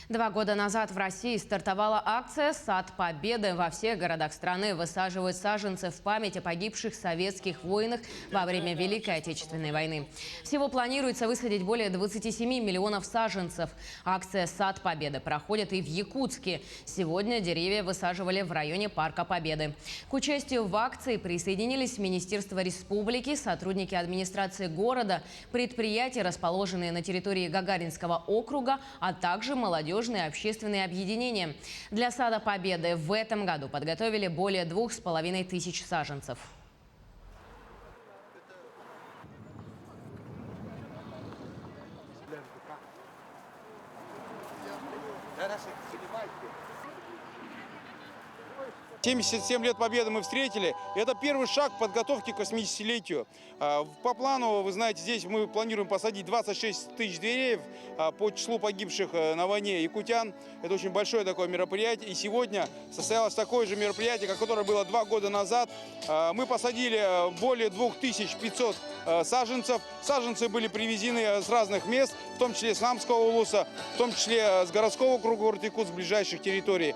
2 года назад в России стартовала акция «Сад Победы». Во всех городах страны высаживают саженцы в память о погибших советских воинах во время Великой Отечественной войны. Всего планируется высадить более 27 миллионов саженцев. Акция «Сад Победы» проходит и в Якутске. Сегодня деревья высаживали в районе Парка Победы. К участию в акции присоединились Министерство республики, сотрудники администрации города, предприятия, расположенные на территории Гагаринского округа, а также молодежные общественные объединения. Для Сада Победы в этом году подготовили более 2500 саженцев. «77 лет Победы» мы встретили. Это первый шаг к подготовке к 80-летию. По плану, вы знаете, здесь мы планируем посадить 26 тысяч деревьев по числу погибших на войне якутян. Это очень большое такое мероприятие. И сегодня состоялось такое же мероприятие, которое было 2 года назад. Мы посадили более 2500 саженцев. Саженцы были привезены с разных мест, в том числе с Намского улуса, в том числе с городского округа Ортикут, с ближайших территорий.